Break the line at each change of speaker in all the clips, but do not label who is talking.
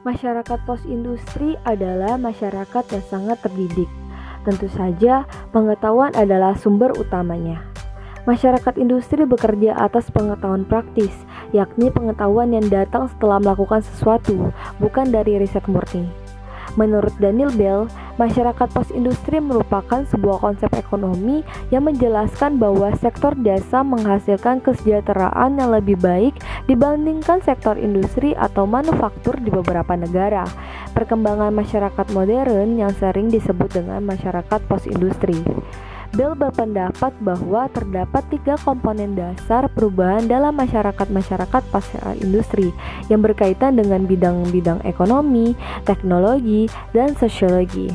Masyarakat pos-industri adalah masyarakat yang sangat terdidik. Tentu saja, pengetahuan adalah sumber utamanya. Masyarakat industri bekerja atas pengetahuan praktis, yakni pengetahuan yang datang setelah melakukan sesuatu, bukan dari riset murni. Menurut Daniel Bell, masyarakat pos-industri merupakan sebuah konsep ekonomi yang menjelaskan bahwa sektor jasa menghasilkan kesejahteraan yang lebih baik dibandingkan sektor industri atau manufaktur di beberapa negara. Perkembangan masyarakat modern yang sering disebut dengan masyarakat pos-industri. Bell berpendapat bahwa terdapat 3 komponen dasar perubahan dalam masyarakat pasca industri yang berkaitan dengan bidang-bidang ekonomi, teknologi, dan sosiologi.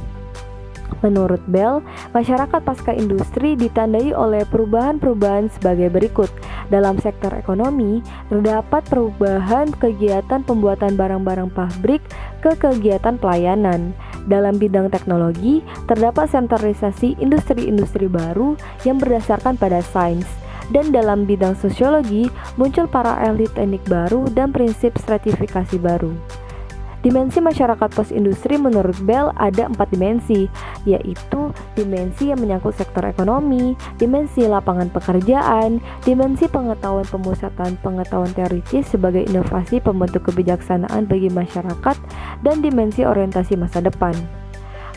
Menurut Bell, masyarakat pasca industri ditandai oleh perubahan-perubahan sebagai berikut. Dalam sektor ekonomi, terdapat perubahan kegiatan pembuatan barang-barang pabrik ke kegiatan pelayanan. Dalam bidang teknologi, terdapat sentralisasi industri-industri baru yang berdasarkan pada sains. Dan dalam bidang sosiologi, muncul para elit teknik baru dan prinsip stratifikasi baru. Dimensi masyarakat pos-industri menurut Bell ada 4 dimensi, yaitu dimensi yang menyangkut sektor ekonomi, dimensi lapangan pekerjaan, dimensi pengetahuan pemusatan pengetahuan teoritis sebagai inovasi pembentuk kebijaksanaan bagi masyarakat, dan dimensi orientasi masa depan.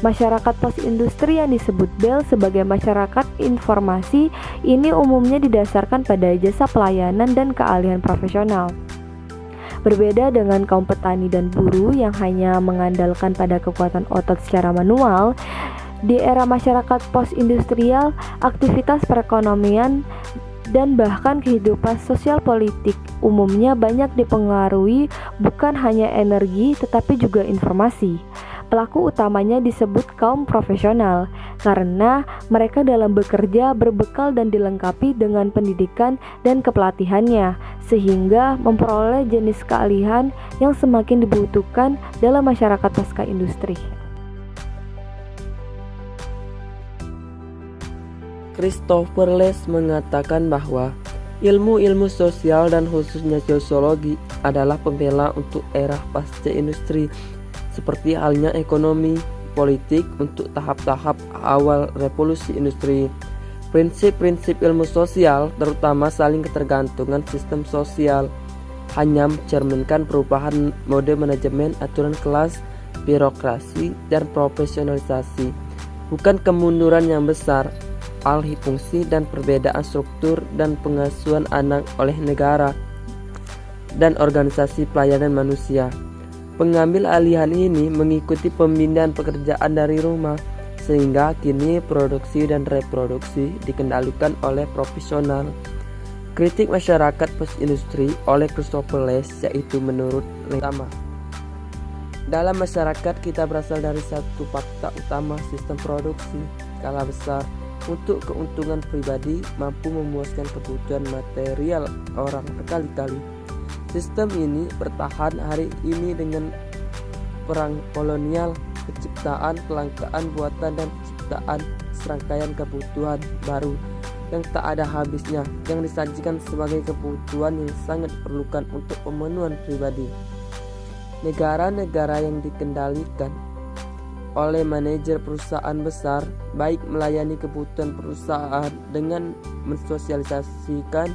Masyarakat pos-industri yang disebut Bell sebagai masyarakat informasi ini umumnya didasarkan pada jasa pelayanan dan keahlian profesional. Berbeda dengan kaum petani dan buruh yang hanya mengandalkan pada kekuatan otot secara manual, di era masyarakat pos-industrial, aktivitas perekonomian dan bahkan kehidupan sosial politik umumnya banyak dipengaruhi bukan hanya energi tetapi juga informasi. Pelaku utamanya disebut kaum profesional karena mereka dalam bekerja berbekal dan dilengkapi dengan pendidikan dan kepelatihannya sehingga memperoleh jenis keahlian yang semakin dibutuhkan dalam masyarakat pasca industri.
Christopher Les mengatakan bahwa ilmu-ilmu sosial dan khususnya sosiologi adalah pembela untuk era pasca industri, seperti halnya ekonomi, politik untuk tahap-tahap awal revolusi industri. Prinsip-prinsip ilmu sosial, terutama saling ketergantungan sistem sosial, hanya mencerminkan perubahan mode manajemen, aturan kelas, birokrasi, dan profesionalisasi, bukan kemunduran yang besar, alih fungsi dan perbedaan struktur dan pengasuhan anak oleh negara dan organisasi pelayanan manusia. Pengambil alihan ini mengikuti pemindahan pekerjaan dari rumah, sehingga kini produksi dan reproduksi dikendalikan oleh profesional. Kritik masyarakat pos-industri oleh Christopher Les yaitu menurut pertama, dalam masyarakat kita berasal dari satu fakta utama, sistem produksi skala besar untuk keuntungan pribadi mampu memuaskan kebutuhan material orang berkali-kali. Sistem ini bertahan hari ini dengan perang kolonial, penciptaan kelangkaan buatan dan penciptaan serangkaian kebutuhan baru yang tak ada habisnya yang disajikan sebagai kebutuhan yang sangat diperlukan untuk pemenuhan pribadi. Negara-negara yang dikendalikan oleh manajer perusahaan besar baik melayani kebutuhan perusahaan dengan mensosialisasikan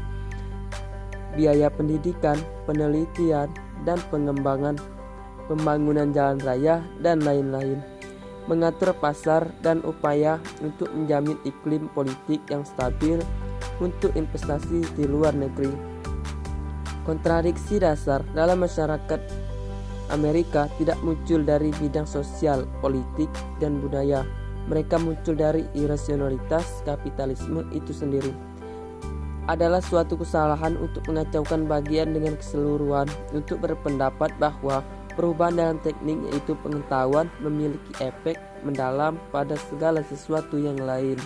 biaya pendidikan, penelitian, dan pengembangan, pembangunan jalan raya, dan lain-lain, mengatur pasar dan upaya untuk menjamin iklim politik yang stabil untuk investasi di luar negeri. Kontradiksi dasar dalam masyarakat Amerika tidak muncul dari bidang sosial, politik, dan budaya. Mereka muncul dari irasionalitas kapitalisme itu sendiri. Adalah suatu kesalahan untuk mengacaukan bagian dengan keseluruhan untuk berpendapat bahwa perubahan dalam teknik yaitu pengetahuan memiliki efek mendalam pada segala sesuatu yang lain.